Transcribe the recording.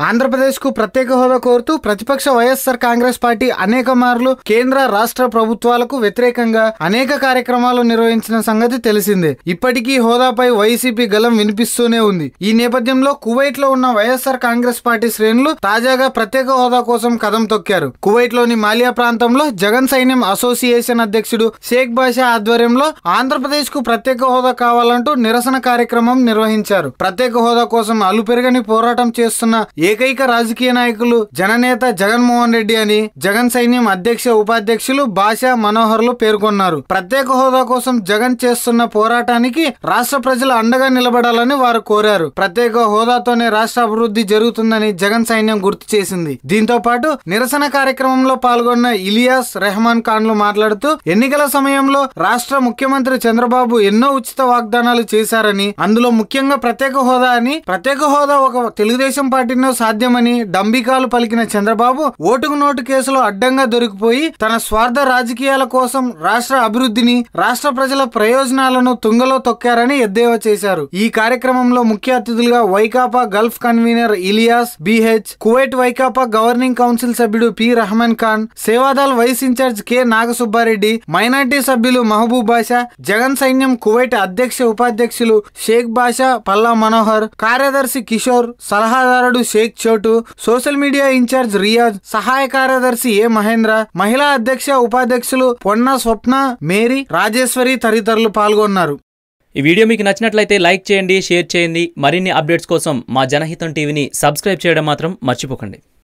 ఆంధ్రప్రదేశ్ కు ప్రత్యేక హోదా కోరుతూ ప్రతిపక్ష వైఎస్ఆర్ కాంగ్రెస్ పార్టీ అనేక మార్లు కేంద్ర రాష్ట్ర ప్రభుత్వాలకు వ్యతిరేకంగా అనేక కార్యక్రమాలు నిర్వహించిన సంగతి తెలిసిందే. ఇప్పటికీ హోదాపై వైసీపీ గలం వినిపిస్తూనే ఉంది. ఈ నేపథ్యంలో కువైట్ లో ఉన్న వైఎస్ఆర్ కాంగ్రెస్ పార్టీ శ్రేణులు తాజాగా ప్రత్యేక హోదా కోసం కదం తొక్కారు. కువైట్ లోని మాలియా ప్రాంతంలో జగన్ సైన్యం అసోసియేషన్ అధ్యక్షుడు షేక్ బాషా ఆధ్వర్యంలో ఆంధ్రప్రదేశ్ కు ప్రత్యేక హోదా కావాలంటూ నిరసన కార్యక్రమం నిర్వహించారు. ప్రత్యేక హోదా కోసం అలుపెరగని పోరాటం చేస్తున్న ఏకైక రాజకీయ నాయకులు జననేత జగన్మోహన్ రెడ్డి అని జగన్ సైన్యం అధ్యక్ష ఉపాధ్యక్షులు బాషా మనోహర్లు పేర్కొన్నారు. ప్రత్యేక హోదా కోసం జగన్ చేస్తున్న పోరాటానికి రాష్ట్ర ప్రజలు అండగా నిలబడాలని వారు కోరారు. ప్రత్యేక హోదాతోనే రాష్ట్ర అభివృద్ధి జరుగుతుందని జగన్ సైన్యం గుర్తు చేసింది. దీంతో పాటు నిరసన కార్యక్రమంలో పాల్గొన్న ఇలియాస్ రెహమాన్ ఖాన్లు మాట్లాడుతూ ఎన్నికల సమయంలో రాష్ట్ర ముఖ్యమంత్రి చంద్రబాబు ఎన్నో ఉచిత వాగ్దానాలు చేశారని, అందులో ముఖ్యంగా ప్రత్యేక హోదా అని, ప్రత్యేక హోదా ఒక తెలుగుదేశం పార్టీలో సాధ్యమని డంబికాలు పలికిన చంద్రబాబు ఓటుకు నోటు కేసులో అడ్డంగా దొరికిపోయి తన స్వార్థ రాజకీయాల కోసం రాష్ట్ర అభివృద్ధిని, రాష్ట్ర ప్రజల ప్రయోజనాలను తుంగలో తొక్కారని ఎద్దేవా చేశారు. ఈ కార్యక్రమంలో ముఖ్య అతిథులుగా Vaikapa Gulf convener Ilias BH, Kuwait Vaikapa governing council సభ్యుడు P Rahman Khan, Sevadal vice incharge K Nagasubbareddy, minority సభ్యులు మహబూబ్ బాషా, జగన్ సైన్యం కువైట్ అధ్యక్ష ఉపాధ్యక్షులు షేక్ బాషా పల్లా మనోహర్, కార్యదర్శి కిషోర్, సలహాదారుడు షేక్ చోటు, సోషల్ మీడియా ఇన్ఛార్జ్ రియాజ్, సహాయ కార్యదర్శి ఏ మహేంద్ర, మహిళా అధ్యక్ష ఉపాధ్యక్షులు పొన్న స్వప్న, మేరీ, రాజేశ్వరి తదితరులు పాల్గొన్నారు. ఈ వీడియో మీకు నచ్చినట్లయితే లైక్ చేయండి, షేర్ చేయండి. మరిన్ని అప్డేట్స్ కోసం మా జనహితం టీవీని సబ్స్క్రైబ్ చేయడం మాత్రం మర్చిపోకండి.